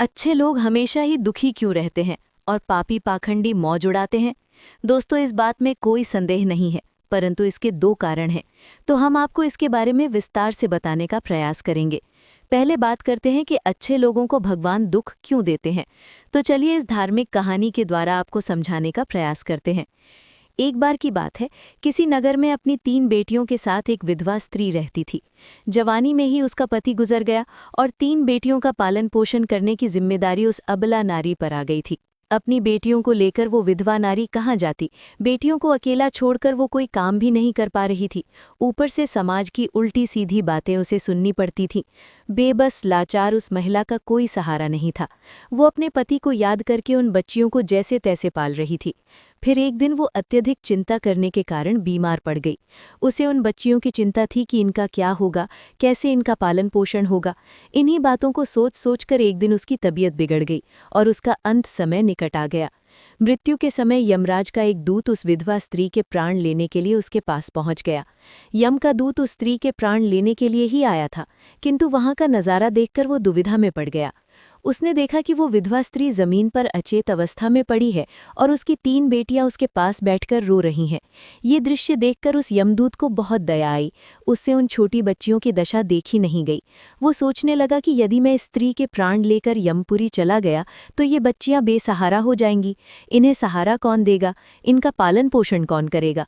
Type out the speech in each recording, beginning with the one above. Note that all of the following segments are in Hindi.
अच्छे लोग हमेशा ही दुखी क्यों रहते हैं और पापी पाखंडी मौज उड़ाते हैं? दोस्तों, इस बात में कोई संदेह नहीं है, परंतु इसके दो कारण हैं। तो हम आपको इसके बारे में विस्तार से बताने का प्रयास करेंगे। पहले बात करते हैं कि अच्छे लोगों को भगवान दुख क्यों देते हैं। तो चलिए इस धार्मिक कहानी के द्वारा आपको समझाने का प्रयास करते हैं। एक बार की बात है, किसी नगर में अपनी 3 बेटियों के साथ एक विधवा स्त्री रहती थी। जवानी में ही उसका पति गुजर गया और 3 बेटियों का पालन पोषण करने की जिम्मेदारी उस अबला नारी पर आ गई थी। अपनी बेटियों को लेकर वो विधवा नारी कहाँ जाती? बेटियों को अकेला छोड़कर वो कोई काम भी नहीं कर पा रही थी। ऊपर से समाज की उल्टी सीधी बातें उसे सुननी पड़ती थीं। बेबस लाचार उस महिला का कोई सहारा नहीं था। वो अपने पति को याद करके उन बच्चियों को जैसे तैसे पाल रही थी। फिर एक दिन वो अत्यधिक चिंता करने के कारण बीमार पड़ गई। उसे उन बच्चियों की चिंता थी कि इनका क्या होगा, कैसे इनका पालन पोषण होगा। इन्हीं बातों को सोच सोचकर एक दिन उसकी तबीयत बिगड़ गई और उसका अंत समय निकट आ गया। मृत्यु के समय यमराज का एक दूत उस विधवा स्त्री के प्राण लेने के लिए उसके पास पहुंच गया। यम का दूत उस स्त्री के प्राण लेने के लिए ही आया था, किंतु वहां का नज़ारा देखकर वो दुविधा में पड़ गया। उसने देखा कि वो विधवा स्त्री जमीन पर अचेत अवस्था में पड़ी है और उसकी 3 बेटियां उसके पास बैठकर रो रही हैं। ये दृश्य देखकर उस यमदूत को बहुत दया आई। उससे उन छोटी बच्चियों की दशा देखी नहीं गई। वो सोचने लगा कि यदि मैं इस स्त्री के प्राण लेकर यमपुरी चला गया तो ये बच्चियां बेसहारा हो जाएंगी। इन्हें सहारा कौन देगा? इनका पालन पोषण कौन करेगा?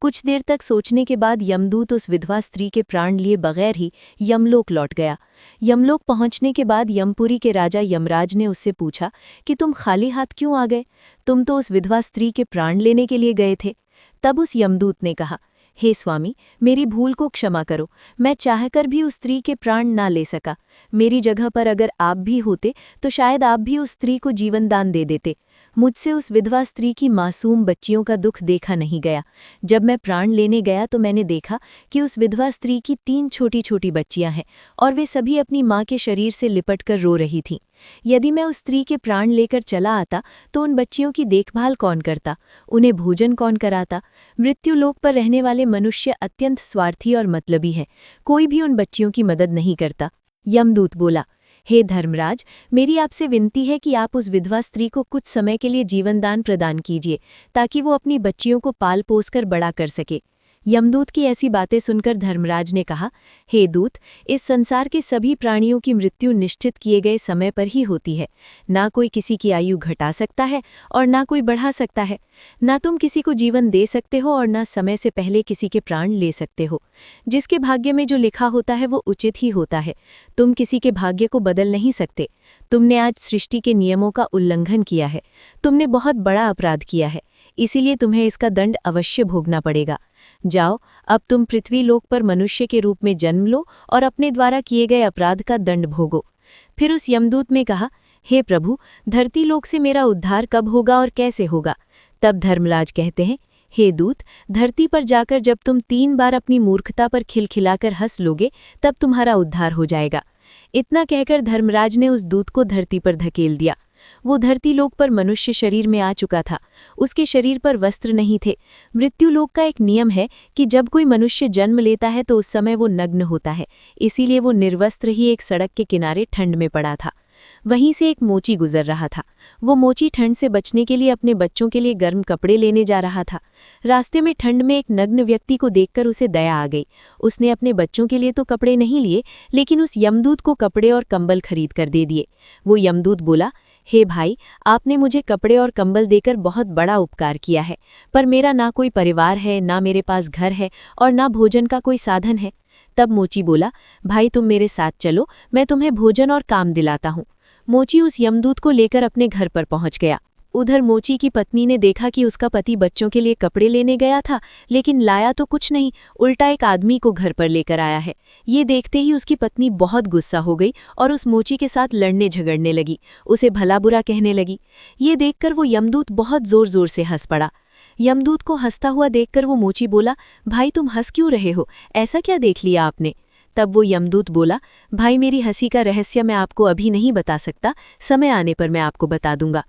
कुछ देर तक सोचने के बाद यमदूत उस विधवा स्त्री के प्राण लिए बगैर ही यमलोक लौट गया। यमलोक पहुंचने के बाद यमपुरी के राजा यमराज ने उससे पूछा कि तुम खाली हाथ क्यों आ गए? तुम तो उस विधवा स्त्री के प्राण लेने के लिए गए थे। तब उस यमदूत ने कहा, हे स्वामी, मेरी भूल को क्षमा करो। मैं चाहकर भी उस स्त्री के प्राण ना ले सका। मेरी जगह पर अगर आप भी होते तो शायद आप भी उस स्त्री को जीवन दान दे देते। मुझसे उस विधवा स्त्री की मासूम बच्चियों का दुख देखा नहीं गया। जब मैं प्राण लेने गया तो मैंने देखा कि उस विधवा स्त्री की 3 छोटी छोटी बच्चियां हैं और वे सभी अपनी माँ के शरीर से लिपटकर रो रही थीं। यदि मैं उस स्त्री के प्राण लेकर चला आता तो उन बच्चियों की देखभाल कौन करता? उन्हें भोजन कौन कराता? मृत्यु लोक पर रहने वाले मनुष्य अत्यंत स्वार्थी और मतलबी हैं। कोई भी उन बच्चियों की मदद नहीं करता। यमदूत बोला, हे धर्मराज, मेरी आपसे विनती है कि आप उस विधवा स्त्री को कुछ समय के लिए जीवनदान प्रदान कीजिए ताकि वो अपनी बच्चियों को पाल पोस कर बड़ा कर सके। यमदूत की ऐसी बातें सुनकर धर्मराज ने कहा, हे दूत, इस संसार के सभी प्राणियों की मृत्यु निश्चित किए गए समय पर ही होती है। ना कोई किसी की आयु घटा सकता है और ना कोई बढ़ा सकता है। ना तुम किसी को जीवन दे सकते हो और ना समय से पहले किसी के प्राण ले सकते हो। जिसके भाग्य में जो लिखा होता है वो उचित ही होता है। तुम किसी के भाग्य को बदल नहीं सकते। तुमने आज सृष्टि के नियमों का उल्लंघन किया है। तुमने बहुत बड़ा अपराध किया है, इसीलिए तुम्हें इसका दंड अवश्य भोगना पड़ेगा। जाओ, अब तुम पृथ्वी लोक पर मनुष्य के रूप में जन्म लो और अपने द्वारा किए गए अपराध का दंड भोगो। फिर उस यमदूत ने कहा, हे प्रभु, धरती लोक से मेरा उद्धार कब होगा और कैसे होगा? तब धर्मराज कहते हैं, हे दूत, धरती पर जाकर जब तुम 3 बार अपनी मूर्खता पर खिलखिलाकर हंस लोगे तब तुम्हारा उद्धार हो जाएगा। इतना कहकर धर्मराज ने उस दूत को धरती पर धकेल दिया। वो धरती लोक पर मनुष्य शरीर में आ चुका था। उसके शरीर पर वस्त्र नहीं थे। मृत्यु लोक का एक नियम है कि जब कोई मनुष्य जन्म लेता है तो उस समय वो नग्न होता है, इसीलिए वो निर्वस्त्र ही एक सड़क के किनारे ठंड में पड़ा था। वहीं से एक मोची गुजर रहा था। वो मोची ठंड से बचने के लिए अपने बच्चों के लिए गर्म कपड़े लेने जा रहा था। रास्ते में ठंड में एक नग्न व्यक्ति को देखकर उसे दया आ गई। उसने अपने बच्चों के लिए तो कपड़े नहीं लिए, लेकिन उस यमदूत को कपड़े और कंबल खरीद कर दे दिए। वो यमदूत बोला, हे भाई, आपने मुझे कपड़े और कंबल देकर बहुत बड़ा उपकार किया है, पर मेरा ना कोई परिवार है, ना मेरे पास घर है और ना भोजन का कोई साधन है। तब मोची बोला, भाई तुम मेरे साथ चलो, मैं तुम्हें भोजन और काम दिलाता हूँ। मोची उस यमदूत को लेकर अपने घर पर पहुंच गया। उधर मोची की पत्नी ने देखा कि उसका पति बच्चों के लिए कपड़े लेने गया था, लेकिन लाया तो कुछ नहीं, उल्टा एक आदमी को घर पर लेकर आया है। ये देखते ही उसकी पत्नी बहुत गुस्सा हो गई और उस मोची के साथ लड़ने झगड़ने लगी, उसे भला बुरा कहने लगी। ये देखकर वो यमदूत बहुत जोर जोर से हंस पड़ा। यमदूत को हंसता हुआ देखकर वो मोची बोला, भाई तुम हंस क्यों रहे हो? ऐसा क्या देख लिया आपने? तब वो यमदूत बोला, भाई मेरी हंसी का रहस्य मैं आपको अभी नहीं बता सकता, समय आने पर मैं आपको बता दूंगा।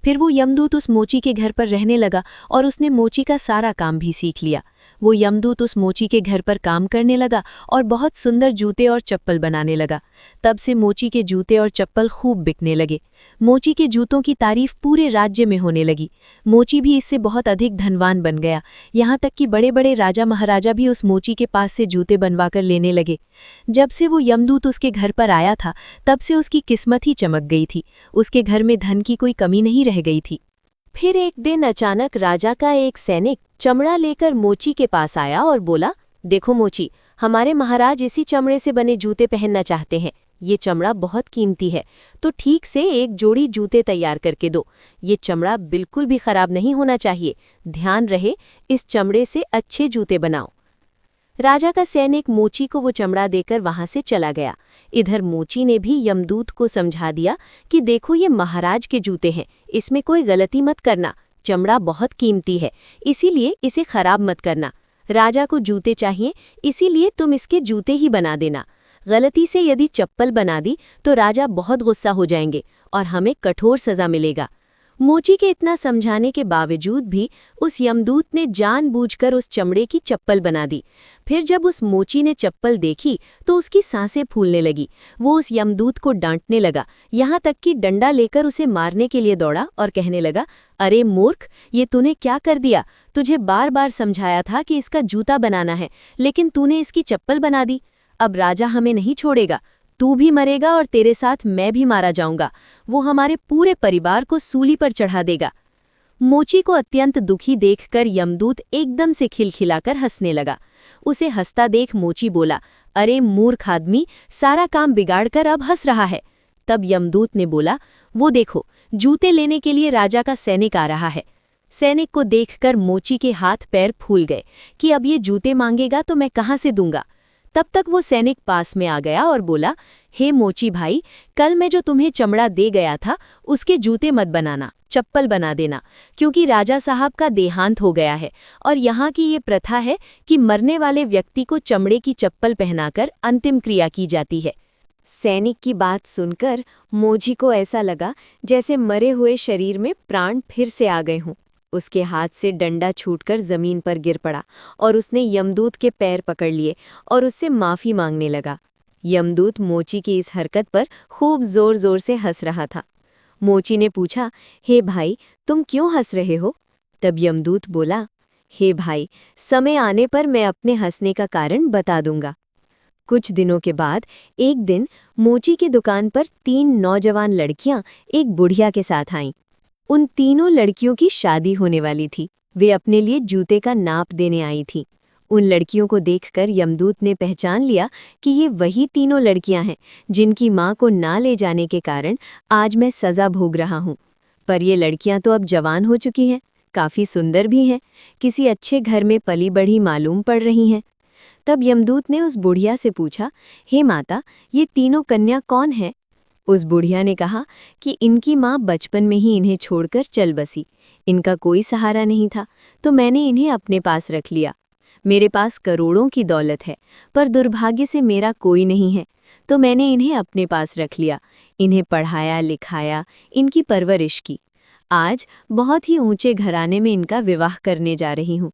फिर वो यमदूत उस मोची के घर पर रहने लगा और उसने मोची का सारा काम भी सीख लिया। वो यमदूत उस मोची के घर पर काम करने लगा और बहुत सुंदर जूते और चप्पल बनाने लगा। तब से मोची के जूते और चप्पल खूब बिकने लगे। मोची के जूतों की तारीफ पूरे राज्य में होने लगी। मोची भी इससे बहुत अधिक धनवान बन गया, यहाँ तक कि बड़े बड़े राजा महाराजा भी उस मोची के पास से जूते बनवाकर लेने लगे। जब से वो यमदूत उसके घर पर आया था, तब से उसकी किस्मत ही चमक गई थी। उसके घर में धन की कोई कमी नहीं रह गई थी। फिर एक दिन अचानक राजा का एक सैनिक चमड़ा लेकर मोची के पास आया और बोला, देखो मोची, हमारे महाराज इसी चमड़े से बने जूते पहनना चाहते हैं। ये चमड़ा बहुत कीमती है, तो ठीक से एक जोड़ी जूते तैयार करके दो। ये चमड़ा बिल्कुल भी खराब नहीं होना चाहिए। ध्यान रहे, इस चमड़े से अच्छे जूते बनाओ। राजा का सैनिक मोची को वो चमड़ा देकर वहां से चला गया। इधर मोची ने भी यमदूत को समझा दिया कि देखो, ये महाराज के जूते हैं, इसमें कोई गलती मत करना। चमड़ा बहुत कीमती है, इसीलिए इसे खराब मत करना। राजा को जूते चाहिए, इसीलिए तुम इसके जूते ही बना देना। गलती से यदि चप्पल बना दी तो राजा बहुत गुस्सा हो जाएंगे और हमें कठोर सजा मिलेगा। मोची के इतना समझाने के बावजूद भी उस यमदूत ने जानबूझकर उस चमड़े की चप्पल बना दी। फिर जब उस मोची ने चप्पल देखी तो उसकी सांसें फूलने लगी। वो उस यमदूत को डांटने लगा, यहाँ तक कि डंडा लेकर उसे मारने के लिए दौड़ा और कहने लगा, अरे मूर्ख, ये तूने क्या कर दिया? तुझे बार बार समझाया था कि इसका जूता बनाना है, लेकिन तूने इसकी चप्पल बना दी। अब राजा हमें नहीं छोड़ेगा, तू भी मरेगा और तेरे साथ मैं भी मारा जाऊंगा। वो हमारे पूरे परिवार को सूली पर चढ़ा देगा। मोची को अत्यंत दुखी देखकर यमदूत एकदम से खिलखिलाकर हंसने लगा। उसे हंसता देख मोची बोला, अरे मूर्ख आदमी, सारा काम बिगाड़कर अब हंस रहा है। तब यमदूत ने बोला, वो देखो, जूते लेने के लिए राजा का सैनिक आ रहा है। सैनिक को देखकर मोची के हाथ पैर फूल गए कि अब ये जूते मांगेगा तो मैं कहाँ से दूंगा। तब तक वो सैनिक पास में आ गया और बोला, हे मोची भाई, कल मैं जो तुम्हें चमड़ा दे गया था उसके जूते मत बनाना, चप्पल बना देना, क्योंकि राजा साहब का देहांत हो गया है और यहाँ की ये प्रथा है कि मरने वाले व्यक्ति को चमड़े की चप्पल पहनाकर अंतिम क्रिया की जाती है। सैनिक की बात सुनकर मोची को ऐसा लगा जैसे मरे हुए शरीर में प्राण फिर से आ गए हों। उसके हाथ से डंडा छूटकर जमीन पर गिर पड़ा और उसने यमदूत के पैर पकड़ लिए और उससे माफ़ी मांगने लगा। यमदूत मोची की इस हरकत पर खूब जोर जोर से हंस रहा था। मोची ने पूछा, हे भाई, तुम क्यों हंस रहे हो? तब यमदूत बोला, हे भाई, समय आने पर मैं अपने हंसने का कारण बता दूंगा। कुछ दिनों के बाद एक दिन मोची की दुकान पर 3 नौजवान लड़कियां एक बुढ़िया के साथ आईं। उन तीनों लड़कियों की शादी होने वाली थी। वे अपने लिए जूते का नाप देने आई थीं। उन लड़कियों को देखकर यमदूत ने पहचान लिया कि ये वही तीनों लड़कियां हैं जिनकी मां को ना ले जाने के कारण आज मैं सज़ा भोग रहा हूं। पर ये लड़कियां तो अब जवान हो चुकी हैं, काफ़ी सुंदर भी हैं, किसी अच्छे घर में पली बढ़ी मालूम पड़ रही हैं। तब यमदूत ने उस बुढ़िया से पूछा, हे माता, ये तीनों कन्या कौन है? उस बुढ़िया ने कहा कि इनकी माँ बचपन में ही इन्हें छोड़कर चल बसी। इनका कोई सहारा नहीं था, तो मैंने इन्हें अपने पास रख लिया। मेरे पास करोड़ों की दौलत है, पर दुर्भाग्य से मेरा कोई नहीं है, तो मैंने इन्हें अपने पास रख लिया। इन्हें पढ़ाया लिखाया, इनकी परवरिश की। आज बहुत ही ऊंचे घराने में इनका विवाह करने जा रही हूँ।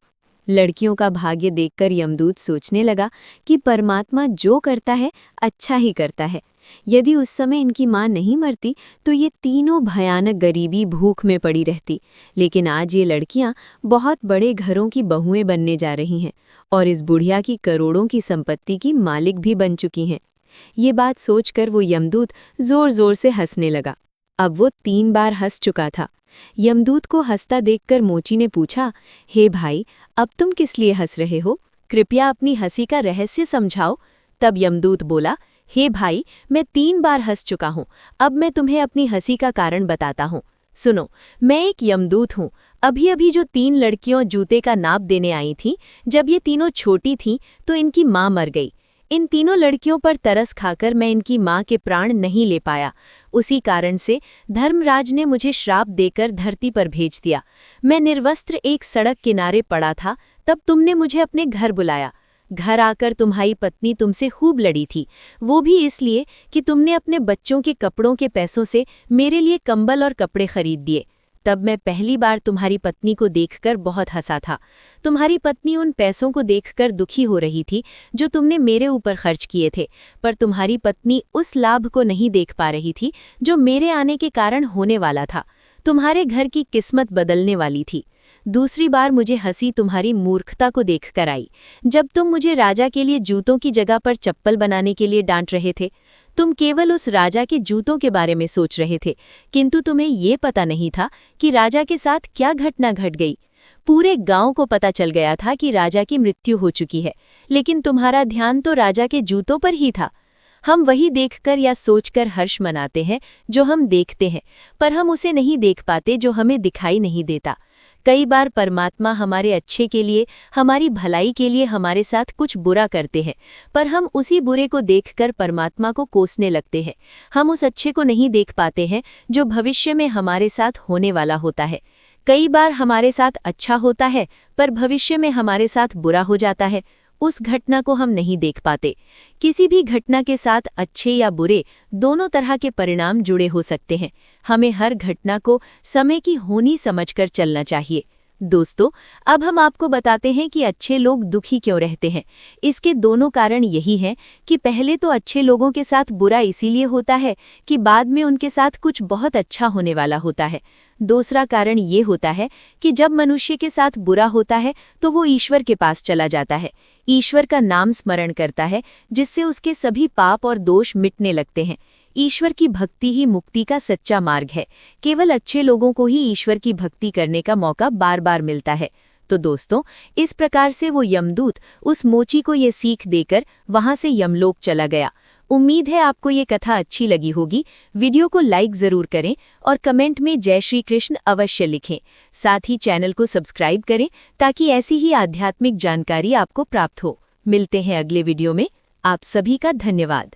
लड़कियों का भाग्य देखकर यमदूत सोचने लगा कि परमात्मा जो करता है अच्छा ही करता है। यदि उस समय इनकी माँ नहीं मरती तो ये तीनों भयानक गरीबी भूख में पड़ी रहती, लेकिन आज ये लड़कियाँ बहुत बड़े घरों की बहुएं बनने जा रही हैं और इस बुढ़िया की करोड़ों की संपत्ति की मालिक भी बन चुकी हैं। ये बात सोचकर वो यमदूत जोर जोर से हंसने लगा। अब वो 3 बार हंस चुका था। यमदूत को हंसता देखकर मोची ने पूछा, हे भाई, अब तुम किस लिए हंस रहे हो? कृपया अपनी हंसी का रहस्य समझाओ। तब यमदूत बोला, हे भाई, मैं 3 बार हंस चुका हूँ, अब मैं तुम्हें अपनी हंसी का कारण बताता हूँ। सुनो, मैं एक यमदूत हूँ। अभी अभी जो 3 लड़कियों जूते का नाप देने आई थीं, जब ये तीनों छोटी थीं तो इनकी माँ मर गई। इन तीनों लड़कियों पर तरस खाकर मैं इनकी माँ के प्राण नहीं ले पाया। उसी कारण से धर्मराज ने मुझे श्राप देकर धरती पर भेज दिया। मैं निर्वस्त्र एक सड़क किनारे पड़ा था, तब तुमने मुझे अपने घर बुलाया। घर आकर तुम्हारी पत्नी तुमसे खूब लड़ी थी, वो भी इसलिए कि तुमने अपने बच्चों के कपड़ों के पैसों से मेरे लिए कंबल और कपड़े खरीद दिए। तब मैं पहली बार तुम्हारी पत्नी को देखकर बहुत हंसा था। तुम्हारी पत्नी उन पैसों को देखकर दुखी हो रही थी जो तुमने मेरे ऊपर खर्च किए थे, पर तुम्हारी पत्नी उस लाभ को नहीं देख पा रही थी जो मेरे आने के कारण होने वाला था। तुम्हारे घर की किस्मत बदलने वाली थी। दूसरी बार मुझे हंसी तुम्हारी मूर्खता को देखकर आई, जब तुम मुझे राजा के लिए जूतों की जगह पर चप्पल बनाने के लिए डांट रहे थे। तुम केवल उस राजा के जूतों के बारे में सोच रहे थे, किंतु तुम्हें ये पता नहीं था कि राजा के साथ क्या घटना घट गई। पूरे गांव को पता चल गया था कि राजा की मृत्यु हो चुकी है, लेकिन तुम्हारा ध्यान तो राजा के जूतों पर ही था। हम वही देखकर या सोचकर हर्ष मनाते हैं जो हम देखते हैं, पर हम उसे नहीं देख पाते जो हमें दिखाई नहीं देता। कई बार परमात्मा हमारे अच्छे के लिए, हमारी भलाई के लिए हमारे साथ कुछ बुरा करते हैं, पर हम उसी बुरे को देखकर परमात्मा को कोसने लगते हैं। हम उस अच्छे को नहीं देख पाते हैं जो भविष्य में हमारे साथ होने वाला होता है। कई बार हमारे साथ अच्छा होता है, पर भविष्य में हमारे साथ बुरा हो जाता है। उस घटना को हम नहीं देख पाते। किसी भी घटना के साथ अच्छे या बुरे दोनों तरह के परिणाम जुड़े हो सकते हैं। हमें हर घटना को समय की होनी समझकर चलना चाहिए। दोस्तों, अब हम आपको बताते हैं कि अच्छे लोग दुखी क्यों रहते हैं। इसके दोनों कारण यही हैं कि पहले तो अच्छे लोगों के साथ बुरा इसीलिए होता है कि बाद में उनके साथ कुछ बहुत अच्छा होने वाला होता है। दूसरा कारण ये होता है कि जब मनुष्य के साथ बुरा होता है तो वो ईश्वर के पास चला जाता है, ईश्वर का नाम स्मरण करता है, जिससे उसके सभी पाप और दोष मिटने लगते हैं। ईश्वर की भक्ति ही मुक्ति का सच्चा मार्ग है। केवल अच्छे लोगों को ही ईश्वर की भक्ति करने का मौका बार बार मिलता है। तो दोस्तों, इस प्रकार से वो यमदूत उस मोची को ये सीख देकर वहां से यमलोक चला गया। उम्मीद है आपको ये कथा अच्छी लगी होगी। वीडियो को लाइक जरूर करें और कमेंट में जय श्री कृष्ण अवश्य लिखें। साथ ही चैनल को सब्सक्राइब करें ताकि ऐसी ही आध्यात्मिक जानकारी आपको प्राप्त हो। मिलते हैं अगले वीडियो में। आप सभी का धन्यवाद।